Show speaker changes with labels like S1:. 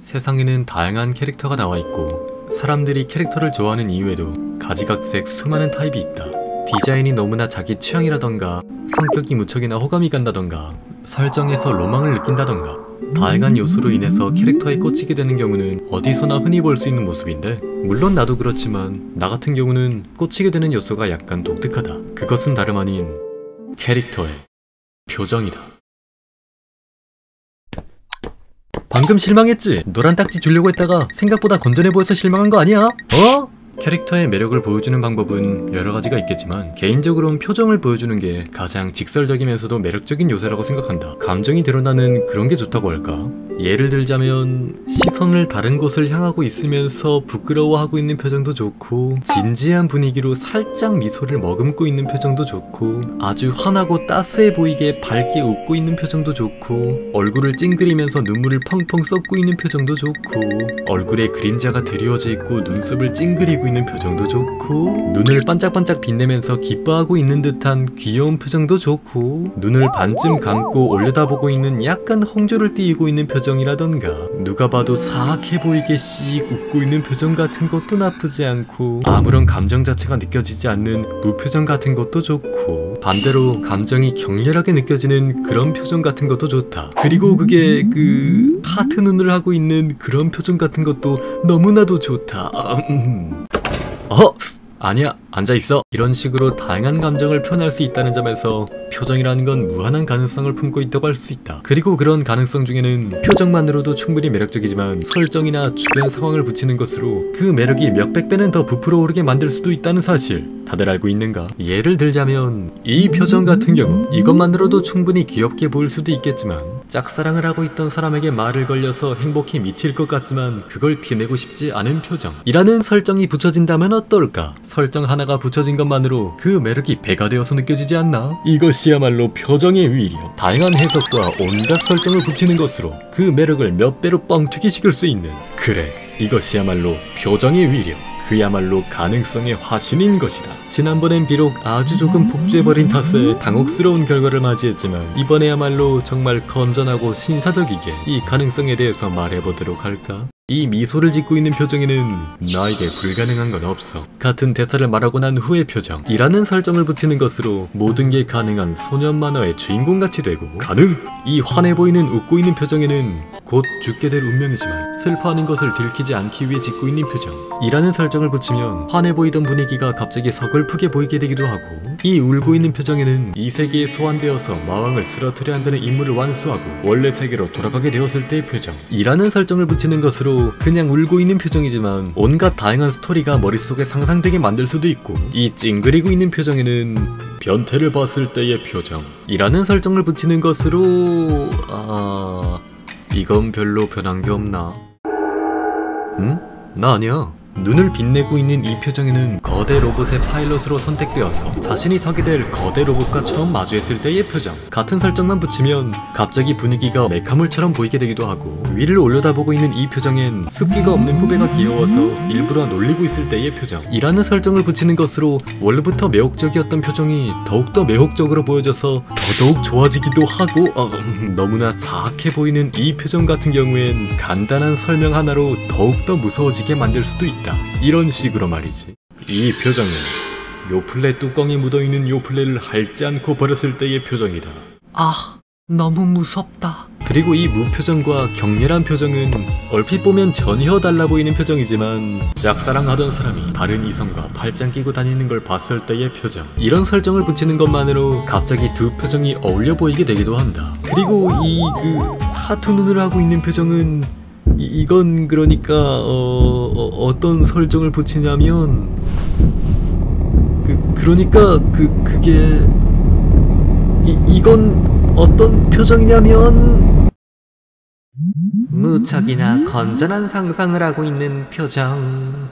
S1: 세상에는 다양한 캐릭터가 나와있고 사람들이 캐릭터를 좋아하는 이유에도 가지각색 수많은 타입이 있다. 디자인이 너무나 자기 취향이라던가 성격이 무척이나 호감이 간다던가 설정에서 로망을 느낀다던가 다양한 요소로 인해서 캐릭터에 꽂히게 되는 경우는 어디서나 흔히 볼 수 있는 모습인데, 물론 나도 그렇지만 나 같은 경우는 꽂히게 되는 요소가 약간 독특하다. 그것은 다름 아닌 캐릭터의 표정이다. 방금 실망했지? 노란 딱지 주려고 했다가 생각보다 건전해 보여서 실망한 거 아니야? 어? 캐릭터의 매력을 보여주는 방법은 여러 가지가 있겠지만 개인적으로는 표정을 보여주는 게 가장 직설적이면서도 매력적인 요소라고 생각한다. 감정이 드러나는 그런 게 좋다고 할까? 예를 들자면 시선을 다른 곳을 향하고 있으면서 부끄러워하고 있는 표정도 좋고, 진지한 분위기로 살짝 미소를 머금고 있는 표정도 좋고, 아주 환하고 따스해 보이게 밝게 웃고 있는 표정도 좋고, 얼굴을 찡그리면서 눈물을 펑펑 쏟고 있는 표정도 좋고, 얼굴에 그림자가 드리워져 있고 눈썹을 찡그리고 있는 표정도 좋고, 눈을 반짝반짝 빛내면서 기뻐하고 있는 듯한 귀여운 표정도 좋고, 눈을 반쯤 감고 올려다보고 있는 약간 홍조를 띠고 있는 표정이라던가, 누가 봐도 사악해 보이게 씩 웃고 있는 표정 같은 것도 나쁘지 않고, 아무런 감정 자체가 느껴지지 않는 무표정 같은 것도 좋고, 반대로 감정이 격렬하게 느껴지는 그런 표정 같은 것도 좋다. 그리고 그게 하트 눈을 하고 있는 그런 표정 같은 것도 너무나도 좋다. 아니야, 앉아있어. 이런 식으로 다양한 감정을 표현할 수 있다는 점에서 표정이라는 건 무한한 가능성을 품고 있다고 할 수 있다. 그리고 그런 가능성 중에는 표정만으로도 충분히 매력적이지만 설정이나 주변 상황을 붙이는 것으로 그 매력이 몇백 배는 더 부풀어 오르게 만들 수도 있다는 사실 다들 알고 있는가? 예를 들자면 이 표정 같은 경우, 이것만으로도 충분히 귀엽게 보일 수도 있겠지만 짝사랑을 하고 있던 사람에게 말을 걸려서 행복해 미칠 것 같지만 그걸 티내고 싶지 않은 표정이라는 설정이 붙여진다면 어떨까? 설정 하나가 붙여진 것만으로 그 매력이 배가 되어서 느껴지지 않나? 이것이야말로 표정의 위력. 다양한 해석과 온갖 설정을 붙이는 것으로 그 매력을 몇 배로 뻥튀기시킬 수 있는, 그래, 이것이야말로 표정의 위력. 그야말로 가능성의 화신인 것이다. 지난번엔 비록 아주 조금 폭주해버린 탓에 당혹스러운 결과를 맞이했지만 이번에야말로 정말 건전하고 신사적이게 이 가능성에 대해서 말해보도록 할까? 이 미소를 짓고 있는 표정에는 나에게 불가능한 건 없어. 같은 대사를 말하고 난 후의 표정이라는 설정을 붙이는 것으로 모든 게 가능한 소년 만화의 주인공같이 되고, 가능! 이 환해 보이는 웃고 있는 표정에는 곧 죽게 될 운명이지만 슬퍼하는 것을 들키지 않기 위해 짓고 있는 표정이라는 설정을 붙이면 환해 보이던 분위기가 갑자기 서글프게 보이게 되기도 하고, 이 울고 있는 표정에는 이 세계에 소환되어서 마왕을 쓰러뜨려 한다는 임무를 완수하고 원래 세계로 돌아가게 되었을 때의 표정이라는 설정을 붙이는 것으로 그냥 울고 있는 표정이지만 온갖 다양한 스토리가 머릿속에 상상되게 만들 수도 있고, 이 찡그리고 있는 표정에는 변태를 봤을 때의 표정이라는 설정을 붙이는 것으로 이건 별로 변한 게 없나? 응? 나 아니야. 눈을 빛내고 있는 이 표정에는 거대 로봇의 파일럿으로 선택되어서 자신이 적이 될 거대 로봇과 처음 마주했을 때의 표정. 같은 설정만 붙이면 갑자기 분위기가 메카물처럼 보이게 되기도 하고, 위를 올려다보고 있는 이 표정엔 습기가 없는 후배가 귀여워서 일부러 놀리고 있을 때의 표정이라는 설정을 붙이는 것으로 원래부터 매혹적이었던 표정이 더욱더 매혹적으로 보여져서 더더욱 좋아지기도 하고, 너무나 사악해 보이는 이 표정 같은 경우엔 간단한 설명 하나로 더욱더 무서워지게 만들 수도 있다. 이런 식으로 말이지. 이 표정은 요플레 뚜껑에 묻어있는 요플레를 핥지 않고 버렸을 때의 표정이다. 너무 무섭다. 그리고 이 무표정과 격렬한 표정은 얼핏 보면 전혀 달라 보이는 표정이지만 짝사랑하던 사람이 다른 이성과 팔짱 끼고 다니는 걸 봤을 때의 표정, 이런 설정을 붙이는 것만으로 갑자기 두 표정이 어울려 보이게 되기도 한다. 그리고 이 하트 눈을 하고 있는 표정은 이건 그러니까 어떤 설정을 붙이냐면 그게 이건 어떤 표정이냐면 무척이나 건전한 상상을 하고 있는 표정.